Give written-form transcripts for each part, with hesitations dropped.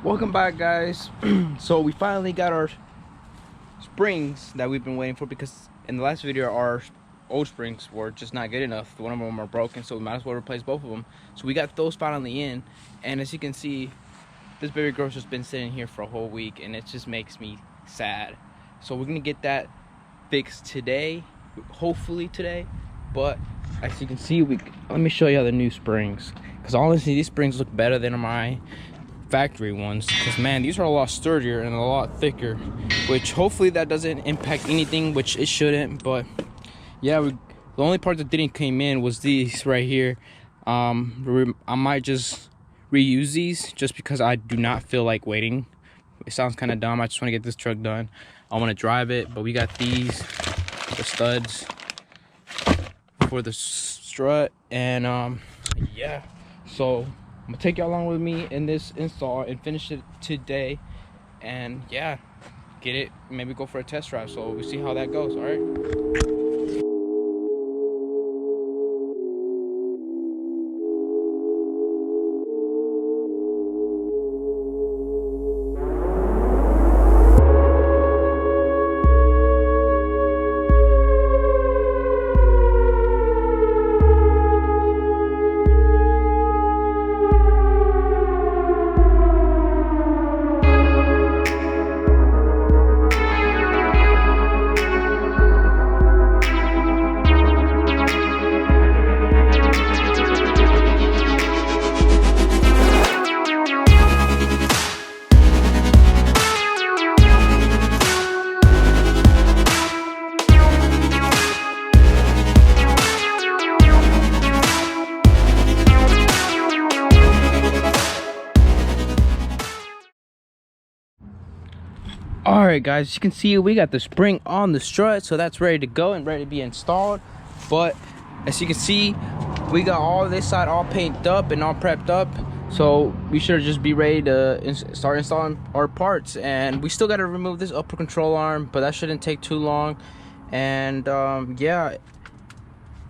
Welcome back, guys. So we finally got our springs that we've been waiting for, because in the last video our old springs were just not good enough. One of them are broken, so we might as well replace both of them. So we got those finally in, and as you can see, this baby girl's just been sitting here for a whole week, and it just makes me sad. So we're gonna get that fixed today, hopefully today. But as you can see, let me show you the new springs, because honestly these springs look better than my factory ones, because man, these are a lot sturdier and a lot thicker, which hopefully that doesn't impact anything, which it shouldn't. But yeah, the only part that didn't came in was these right here. I might just reuse these just because I do not feel like waiting. It sounds kind of dumb. I just want to get this truck done. I want to drive it, but we got these, the studs for the strut, and yeah, so I'm gonna take y'all along with me in this install and finish it today, and yeah, get it, maybe go for a test drive, so we'll see how that goes. All right. All right, guys, as you can see, we got the spring on the strut, so that's ready to go and ready to be installed. But as you can see, we got all this side all painted up and all prepped up, so we should just be ready to start installing our parts. And we still got to remove this upper control arm, but that shouldn't take too long. And yeah,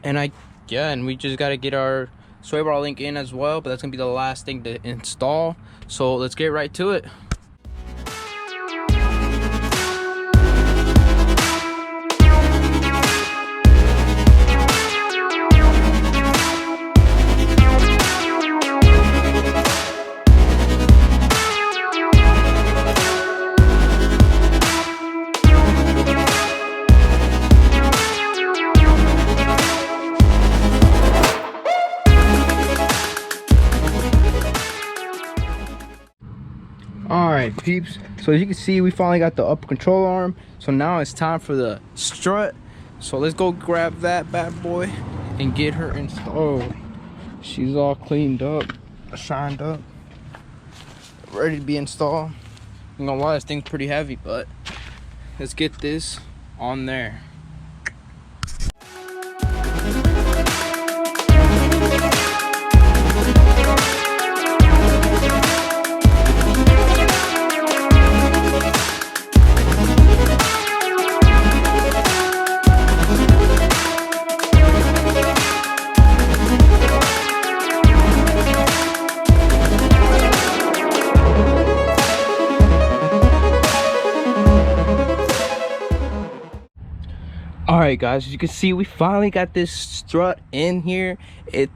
and we just got to get our sway bar link in as well, but that's gonna be the last thing to install, so let's get right to it. All right, peeps, so as you can see, we finally got the upper control arm, so now it's time for the strut. So let's go grab that bad boy and get her installed. She's all cleaned up, shined up, ready to be installed. I'm gonna lie, this thing's pretty heavy, but let's get this on there. All right, guys, as you can see, we finally got this strut in here. I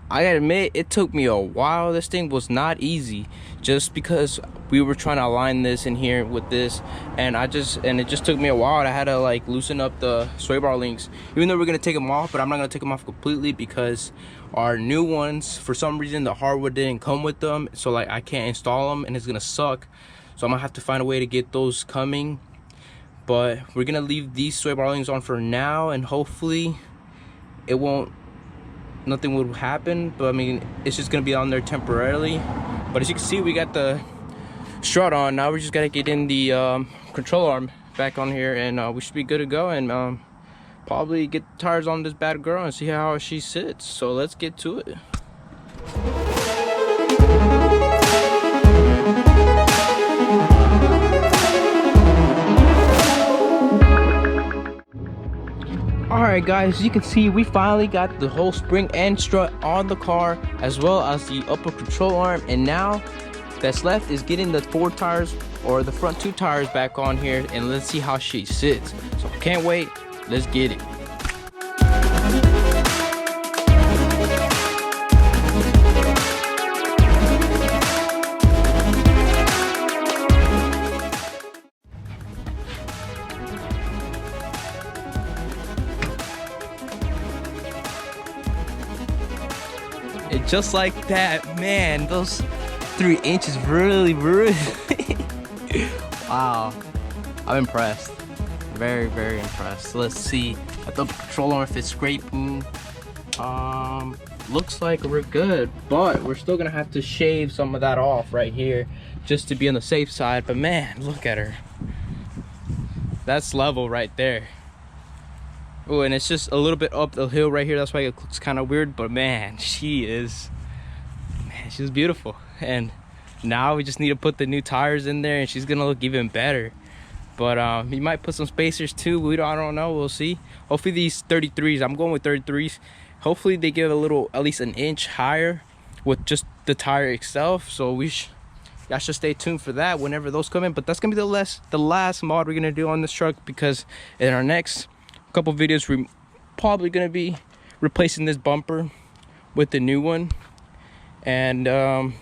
gotta admit, it took me a while. This thing was not easy, just because we were trying to align this in here with this, and it just took me a while. I had to like loosen up the sway bar links, even though we're gonna take them off, but I'm not gonna take them off completely because our new ones, for some reason, the hardwood didn't come with them, so like I can't install them and it's gonna suck. So I'm gonna have to find a way to get those coming. But we're gonna leave these sway bar links on for now, and hopefully nothing will happen. But I mean, it's just gonna be on there temporarily. But as you can see, we got the strut on. Now we just gotta get in the control arm back on here, and we should be good to go, and probably get the tires on this bad girl and see how she sits. So let's get to it. Alright guys, as you can see, we finally got the whole spring and strut on the car, as well as the upper control arm, and now that's left is getting the 4 tires or the front 2 tires back on here, and let's see how she sits. So can't wait, let's get it. And just like that, man, those 3 inches really wow, I'm impressed, very impressed. Let's see at the controller if it's scraping. Looks like we're good, but we're still gonna have to shave some of that off right here just to be on the safe side. But man, look at her, that's level right there. Oh, and it's just a little bit up the hill right here, that's why it looks kind of weird. But man, she's beautiful. And now we just need to put the new tires in there, and she's gonna look even better. But you might put some spacers too. I don't know, we'll see. Hopefully these 33s, I'm going with 33s, hopefully they get a little, at least an inch higher with just the tire itself. So y'all should stay tuned for that whenever those come in. But that's gonna be the last mod we're gonna do on this truck, because in our next couple videos we're probably gonna be replacing this bumper with the new one. And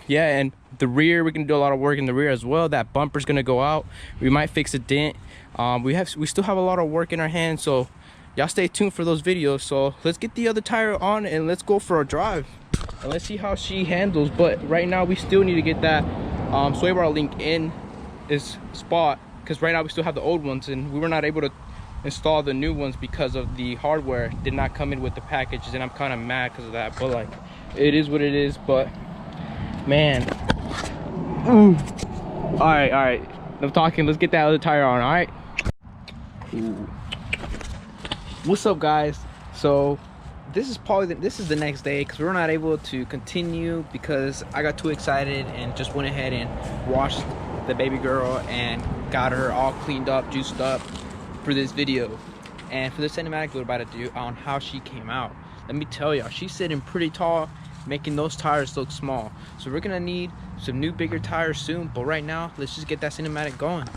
yeah, and the rear, we're gonna do a lot of work in the rear as well. That bumper's gonna go out, we might fix a dent. We still have a lot of work in our hands, so y'all stay tuned for those videos. So let's get the other tire on and let's go for a drive and let's see how she handles. But right now we still need to get that sway bar link in this spot, because right now we still have the old ones and we were not able to install the new ones because of the hardware did not come in with the packages, and I'm kind of mad because of that. But like, it is what it is. But man, ooh. all right, enough talking, let's get that other tire on. All right, ooh. What's up guys? So this is probably the next day, because we're not able to continue because I got too excited and just went ahead and washed the baby girl and got her all cleaned up, juiced up for this video and for the cinematic we're about to do on how she came out. Let me tell y'all, she's sitting pretty tall, making those tires look small. So we're gonna need some new bigger tires soon, but right now let's just get that cinematic going.